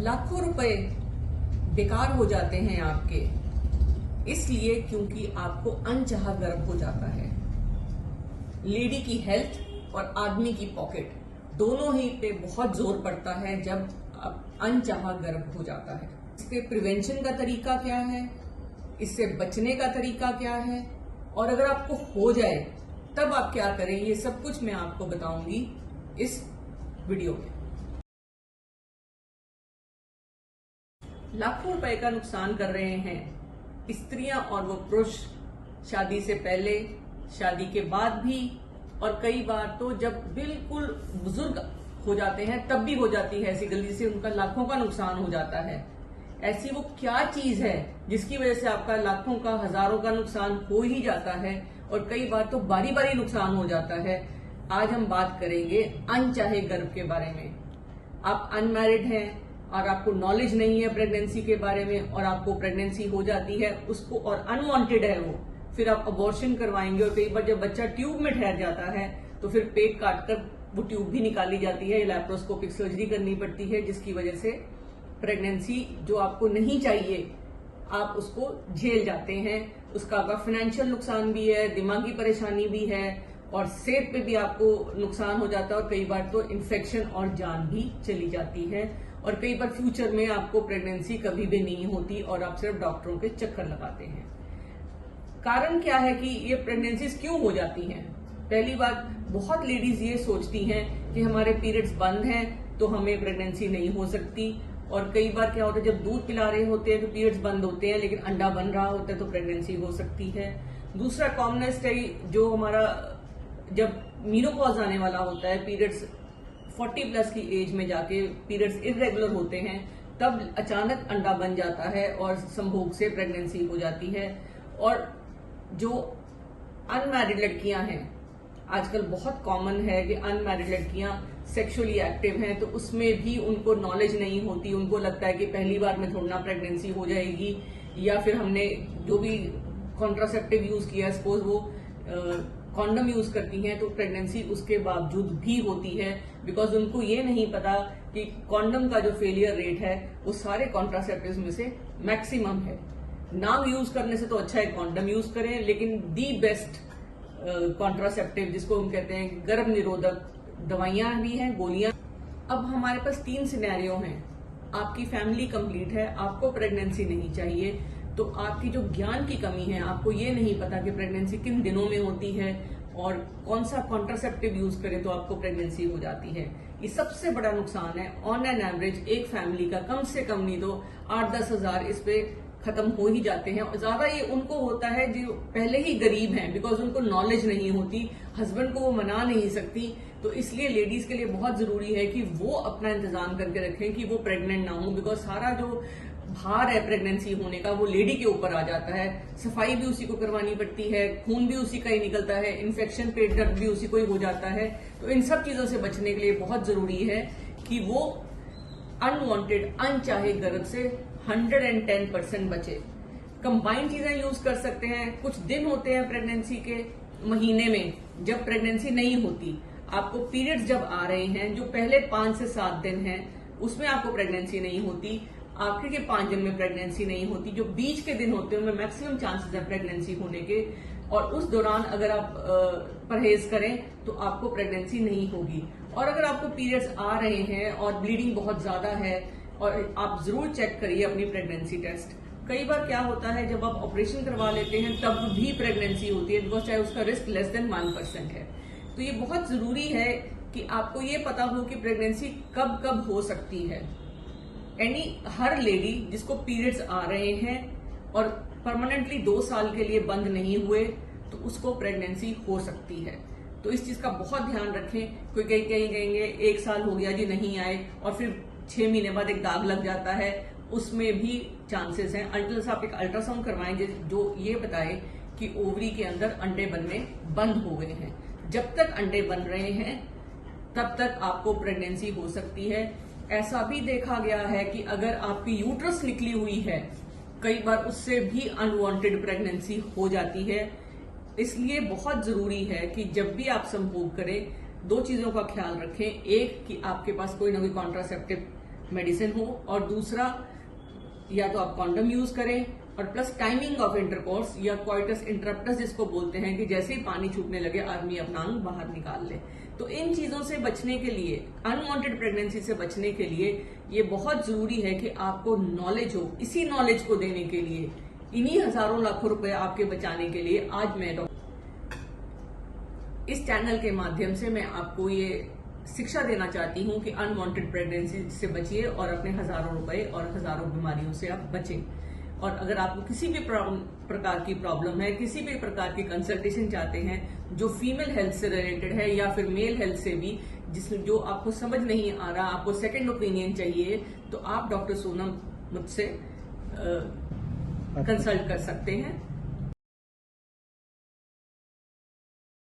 लाखों रुपए बेकार हो जाते हैं आपके, इसलिए क्योंकि आपको अनचाहा गर्भ हो जाता है। लेडी की हेल्थ और आदमी की पॉकेट दोनों ही पे बहुत जोर पड़ता है जब अनचाहा गर्भ हो जाता है। इसके प्रिवेंशन का तरीका क्या है, इससे बचने का तरीका क्या है, और अगर आपको हो जाए तब आप क्या करें, ये सब कुछ मैं आपको बताऊंगी इस वीडियो में। लाखों रुपए का नुकसान कर रहे हैं स्त्रियां और वो पुरुष, शादी से पहले, शादी के बाद भी, और कई बार तो जब बिल्कुल बुजुर्ग हो जाते हैं तब भी हो जाती है ऐसी गलती से, उनका लाखों का नुकसान हो जाता है। ऐसी वो क्या चीज है जिसकी वजह से आपका लाखों का, हजारों का नुकसान हो ही जाता है, और कई बार तो बारी बारी नुकसान हो जाता है। आज हम बात करेंगे अनचाहे गर्भ के बारे में। आप अनमैरिड हैं और आपको नॉलेज नहीं है प्रेगनेंसी के बारे में, और आपको प्रेगनेंसी हो जाती है उसको, और अनवांटेड है वो, फिर आप अबॉर्शन करवाएंगे, और कई बार जब बच्चा ट्यूब में ठहर जाता है तो फिर पेट काटकर वो ट्यूब भी निकाली जाती है, लैप्रोस्कोपिक सर्जरी करनी पड़ती है, जिसकी वजह से प्रेगनेंसी जो आपको नहीं चाहिए आप उसको झेल जाते हैं। उसका आपका फाइनेंशियल नुकसान भी है, दिमागी परेशानी भी है, और सेहत पे भी आपको नुकसान हो जाता है, और कई बार तो इन्फेक्शन और जान भी चली जाती है, और कई बार फ्यूचर में आपको प्रेगनेंसी कभी भी नहीं होती और आप सिर्फ डॉक्टरों के चक्कर लगाते हैं। कारण क्या है कि ये प्रेगनेंसीज क्यों हो जाती हैं? पहली बात, बहुत लेडीज ये सोचती हैं कि हमारे पीरियड्स बंद हैं तो हमें प्रेगनेंसी नहीं हो सकती, और कई बार क्या होता है जब दूध पिला रहे होते हैं तो पीरियड्स बंद होते हैं लेकिन अंडा बन रहा होता है तो प्रेगनेंसी हो सकती है। दूसरा कॉमनेस्ट है जो हमारा जब मीनोपॉज आने वाला होता है, पीरियड्स 40 प्लस की एज में जाके पीरियड्स इरेगुलर होते हैं, तब अचानक अंडा बन जाता है और संभोग से प्रेगनेंसी हो जाती है। और जो अनमैरिड लड़कियां हैं, आजकल बहुत कॉमन है कि अनमैरिड लड़कियां सेक्सुअली एक्टिव हैं, तो उसमें भी उनको नॉलेज नहीं होती, उनको लगता है कि पहली बार में थोड़ा ना प्रेगनेंसी हो जाएगी, या फिर हमने जो भी कॉन्ट्रासेप्टिव यूज किया, सपोज वो कॉन्डम यूज करती हैं तो प्रेगनेंसी उसके बावजूद भी होती है, बिकॉज उनको ये नहीं पता कि कॉन्डम का जो फेलियर रेट है वो सारे कॉन्ट्रासेप्टिव्स में से मैक्सिमम है। ना यूज करने से तो अच्छा है कॉन्डम यूज करें, लेकिन दी बेस्ट कॉन्ट्रासेप्टिव जिसको हम कहते हैं गर्भ निरोधक दवाइयां भी हैं, गोलियां। अब हमारे पास 3 सिनेरियो हैं। आपकी फैमिली कंप्लीट है, आपको प्रेगनेंसी नहीं चाहिए, तो आपकी जो ज्ञान की कमी है, आपको ये नहीं पता कि प्रेगनेंसी किन दिनों में होती है और कौन सा कॉन्ट्रासेप्टिव यूज करें तो आपको प्रेगनेंसी हो जाती है। ये सबसे बड़ा नुकसान है। ऑन एन एवरेज एक फैमिली का कम से कम नहीं तो 8-10 हजार इस पे खत्म हो ही जाते हैं, और ज्यादा ये उनको होता है जो पहले ही गरीब हैं, बिकॉज उनको नॉलेज नहीं होती, हस्बैंड को वो मना नहीं सकती, तो इसलिए लेडीज के लिए बहुत जरूरी है कि वो अपना इंतजाम करके रखें कि वो प्रेग्नेंट ना हो, बिकॉज सारा जो भार है प्रेगनेंसी होने का वो लेडी के ऊपर आ जाता है। सफाई भी उसी को करवानी पड़ती है, खून भी उसी का ही निकलता है, इन्फेक्शन, पेट दर्द भी उसी को ही हो जाता है। तो इन सब चीजों से बचने के लिए बहुत जरूरी है कि वो अनवांटेड, अनचाहे गर्भ से 110% बचे। कंबाइंड चीजें यूज कर सकते हैं। कुछ दिन होते हैं प्रेगनेंसी के महीने में जब प्रेगनेंसी नहीं होती, आपको पीरियड्स जब आ रहे हैं, जो पहले 5 से 7 दिन हैं उसमें आपको प्रेगनेंसी नहीं होती, आखिर के 5 दिन में प्रेगनेंसी नहीं होती, जो बीच के दिन होते हैं उनमें मैक्सिमम चांसेस है प्रेगनेंसी होने के, और उस दौरान अगर आप परहेज करें तो आपको प्रेगनेंसी नहीं होगी। और अगर आपको पीरियड्स आ रहे हैं और ब्लीडिंग बहुत ज्यादा है, और आप जरूर चेक करिए अपनी प्रेगनेंसी टेस्ट। कई बार क्या होता है जब आप ऑपरेशन करवा लेते हैं तब भी प्रेगनेंसी होती है, बिकॉज चाहे उसका रिस्क लेस देन 1% है। तो ये बहुत जरूरी है कि आपको ये पता हो कि प्रेगनेंसी कब कब हो सकती है। हर लेडी जिसको पीरियड्स आ रहे हैं और परमानेंटली 2 साल के लिए बंद नहीं हुए तो उसको प्रेगनेंसी हो सकती है। तो इस चीज का बहुत ध्यान रखें। कोई कहीं कहेंगे 1 साल हो गया जी नहीं आए, और फिर 6 महीने बाद एक दाग लग जाता है, उसमें भी चांसेस हैं। आप एक अल्ट्रासाउंड करवाएं जो ये बताए कि ओवरी के अंदर अंडे बनने बंद हो गए हैं। जब तक अंडे बन रहे हैं तब तक आपको प्रेगनेंसी हो सकती है। ऐसा भी देखा गया है कि अगर आपकी यूट्रस निकली हुई है, कई बार उससे भी अनवांटेड प्रेगनेंसी हो जाती है। इसलिए बहुत जरूरी है कि जब भी आप संभोग करें 2 चीजों का ख्याल रखें। एक कि आपके पास कोई ना कोई कॉन्ट्रासेप्टिव मेडिसिन हो, और दूसरा या तो आप कॉन्डम यूज करें, और प्लस टाइमिंग ऑफ इंटरकोर्स या कॉइटस इंटरप्टस जिसको बोलते हैं कि जैसे ही पानी छूटने लगे आदमी अपना अंग बाहर निकाल ले। तो इन चीजों से बचने के लिए, अनवांटेड प्रेगनेंसी से बचने के लिए ये बहुत जरूरी है कि आपको नॉलेज हो। इसी नॉलेज को देने के लिए, इन्हीं हजारों लाखों रुपए आपके बचाने के लिए आज मैं इस चैनल के माध्यम से मैं आपको ये शिक्षा देना चाहती हूँ कि अनवांटेड प्रेगनेंसी से बचिए और अपने हजारों रुपए और हजारों बीमारियों से आप बचें। और अगर आपको किसी भी प्रकार की प्रॉब्लम है, किसी भी प्रकार की कंसल्टेशन चाहते हैं जो फीमेल हेल्थ से रिलेटेड है या फिर मेल हेल्थ से भी, जिसमें जो आपको समझ नहीं आ रहा, आपको सेकंड ओपिनियन चाहिए, तो आप डॉक्टर सोनम मुझसे कंसल्ट कर सकते हैं।